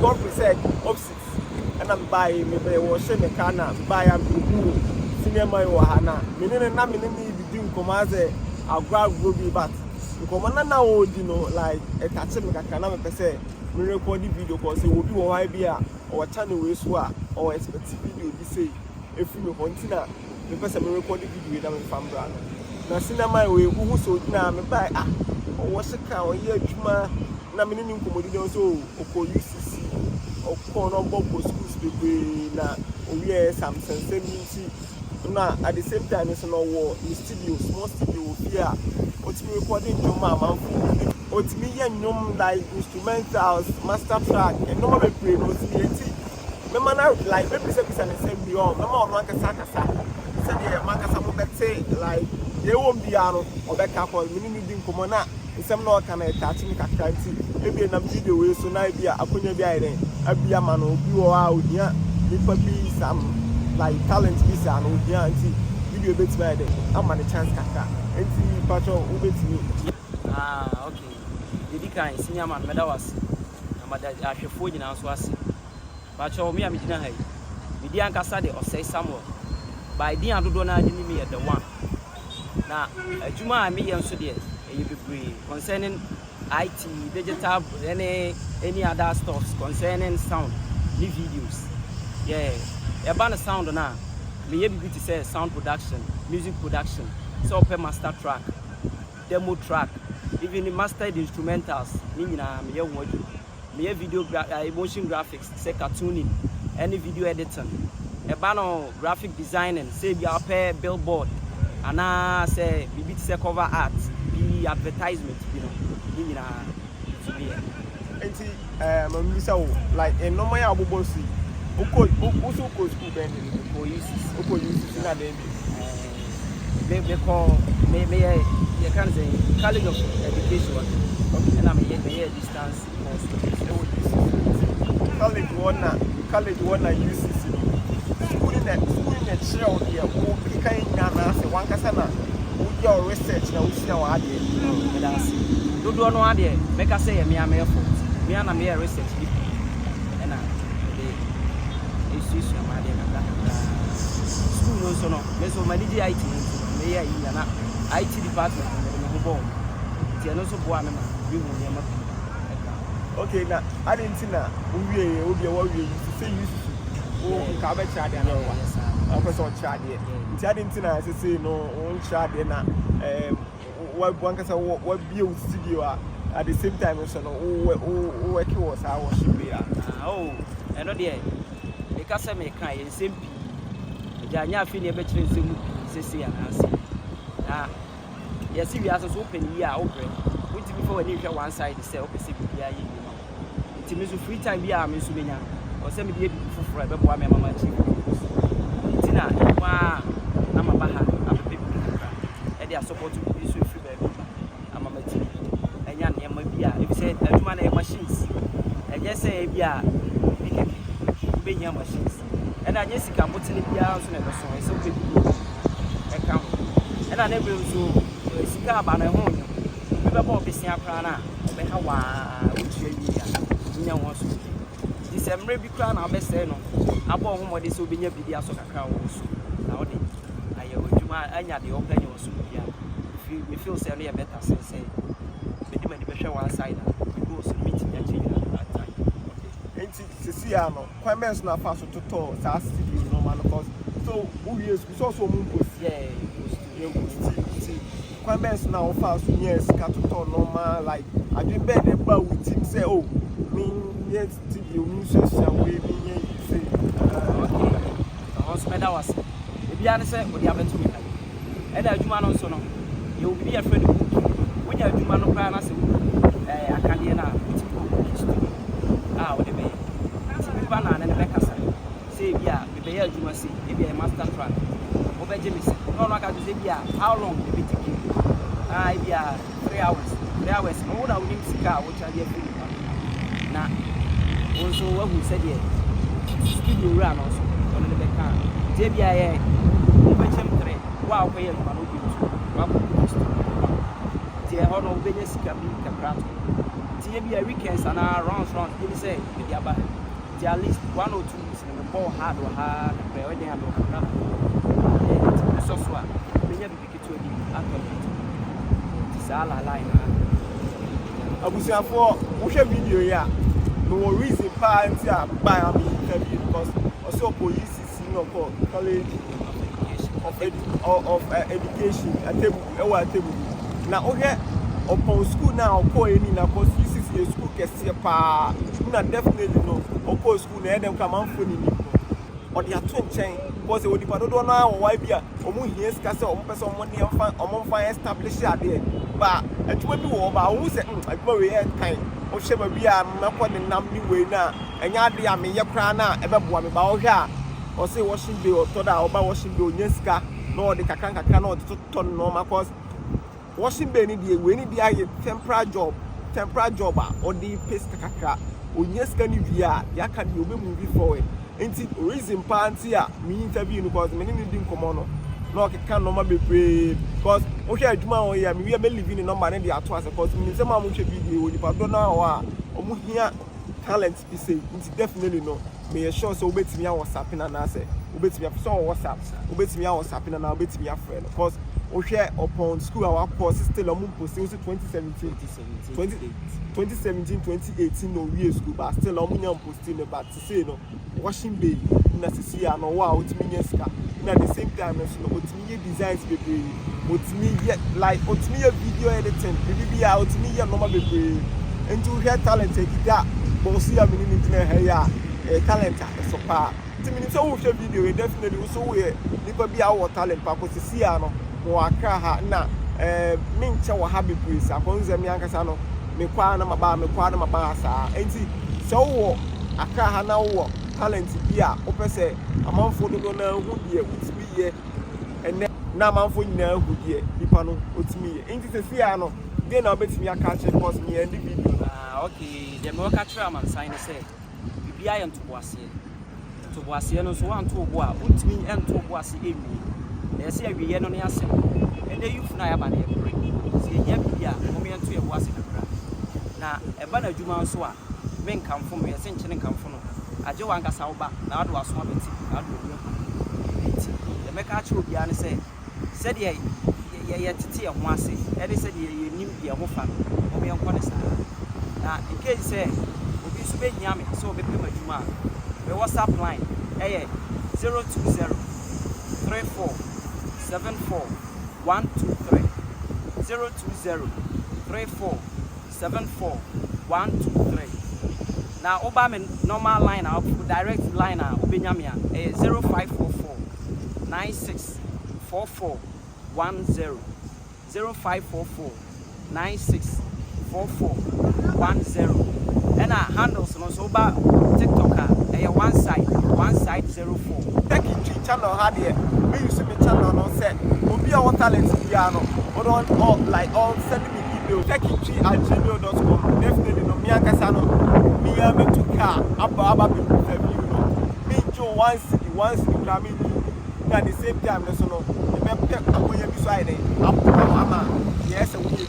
God preserve opposite. And I'm buying me was shame kana buy am cinema wahana. Meaning na meaning the commaze I'll grab go be but commander now you know like a touch me kana me say me record the video cause it will be one idea or channel we swa or expect video be say if you continue me person me record the video that me fam brand. Na cinema we who so na me buy or was a car here juma na meaning nkomodi so oko UCC oko no bobo schools be na we some sense na at the same time it's no war in studio small studio here what's me recording juma manfo what's me yan like instrumentals master track and no me play no see me man like me say be an same beyond me man no kasa say the man kasa mo say like they won't be ano obeka call me ni din komo na nsem na oka na attach me kakra nti e be na video we so na bia akonya bi ayren abia ma no obi wo a odia nipa bi sam like talent is an odia nti video bet me ayren am an chance kakra nti pacho u bet me okay dedi kan senior man meda was na mada ahwefo nyina so ase pacho me am gina hai medi ankasa de osai Samuel by din adodo na ade ni me the one na adwuma me yen so de concerning IT, digital, any other stuff concerning sound, new videos. Yeah, about the sound now. Me able to say sound production, music production, so per master track, demo track, even the mastered instrumentals. Me video motion graphics, say cartooning, any video editing. About graphic designing, say be a pair billboard, and I say we say cover art. Advertisement, you know, to be. Like a normal abubosi. Also school bend use na dem. They call me you can say college of education. And I'm a distance course. College one use school in that show here. Who can na say one kasana. Your research na usia wa ade medasi dodo no ade make say me am effort me na me research deep and the issue ma ade na school no so no me so manage IT me ya yi na IT department me ho bo ti no so bo am ma bi hu ne ma okay na ade ntina uwie obi e wa wie you say you o ka ba cha de na wa person charge here. It's adding I say no on charge na what one can say what build studio at the same time so no work was I was be oh and no there because me kan yen same pi janya afi ne be kire nsem sese anase yes we are so open here open we ti before when you one side say open say bia ye ma it means free time bia me so benya o say me dey bi fufura be boa me mama chi na ma baha apepe e dey support you so free baby amama ti enya ne ma bia if say aduma na machines e just say bia be nya machines and anya sika motene bia so na be so e so be e ka and na be so sika aba na ho nyo be be bo be sia kra na be ha wa utua yi ya nya wo so di semre bi kra na be say no abo ho mode so benya bidi aso kakra wo so na odi ayo adwuma anya de open yo so bia me feel say no better say me di be hwe one side we go so meeting ya change at that time okay enti no comments na fa so to sa studio no man cause so who years we so mun post yeah comments na o fa so yes ka to normal like I dey bed dey ba with him say oh me yes studio me social way me say okay hospital was e bia ne say o dia betu me e da adwuma no so no ye obi ya friend when ya adwuma no kwa na se akade na o de be ti pa na ne be kasa say bia me be ya adwuma say e bia master track o be je me say no aka say bia how long the bit take bia 3 hours no na we sika o charge every na also what we said here studio run also on the back je bia ye o be chem 3 wa ko ye ma no bi tu wa ko je ho no be sika bi kakra see be a weekends and rounds you say with your back at least 1 or 2 weeks in the ball hard or hard where they have no so far we have to to the sala line abusuafo wo hwɛ video ya no reason pa anti a buy am interview because also police senior college of education atable na o hwɛ upon school now ko eni na cause UCC school kese pa na definitely no o school na dem ka manfo ni ni o de ato nchen because we dipa dodo na why bia o mu hie sika se o mo pese o mo ne fa establish ade ba adwuma bi wo ba o se adwuma we Airtime o hye ba bia mekọ de nam ni we na enya ade a me ye kra na e be boa me ba o hwe a o se washing day o to da o ba washing day o nya sika na o de kakran kakran na o de to no ma cause washing bay ni die we ni dia ye temporary job or the pace kakra o nya sika ni via ya ka ni obe move forward enti reason panty a me interview no cause me ni di nkomo no na o keka no ma bebre cause o hwe adwuma o ya me we be living number na dey ato as cause me say ma mo hwe video o nipa do na o a o mo hia talent be say enti definitely no me sure so obetimi a WhatsApp na na say obetimi a so WhatsApp obetimi a WhatsApp na na obetimi a friend cause o share upon school our post still on post 2017 2018 no we school but still on nyam posting but to say no washing bay na sisi ya no wa otimi nyeska na the same time so otimi designs be otimi like otimi video editing be ya otimi normal be into hear talent ekida but see am ni internet here ya talent so pa timi so wo share video definitely so we nipa bi a wo talent pa ko sisi ya no waka ha na minche wa ha bebree akonze mi ankasa no me kwa na maba asa enti so wo aka ha na wo talent bi a opese amanfo do na hu die utimi ye ene na amanfo nyina hu die nipa no utimi ye enti se sia no de na obetimi aka che because me end video okay dem wo ka tra man sign say bibia ye ntoboase no so wan to bo a utimi ento boase emi na se awiye no ne asem ene youth na ya ba na e break se nya bia mo me ento ye bo ase kakra na e ba na adwuma nso a men kamfo me se nkyene kamfo no aje wan kasa wo ba na ado aso abeti ado enti e me ka che obi an se de ye tete ye ho ase e de se de ye nim de ho fa mo me enko ne sa na in case say obi so be nya me so be pema adwuma we WhatsApp line 020 34 74 123 020 34 74 123. Now oba me normal line direct line obenyamia 0544 96 44 10 0544 96 44 10 and handles no so oba TikTok one side 04 techintwi channel ha de me use me channel no say obi a what talent bia no or like all send me email techintwi@gmail.com definitely no me ankasa no me ya me to car aba be interview no me jo once kra me na the same time no so no me be akoya bi so ai dey ama yes we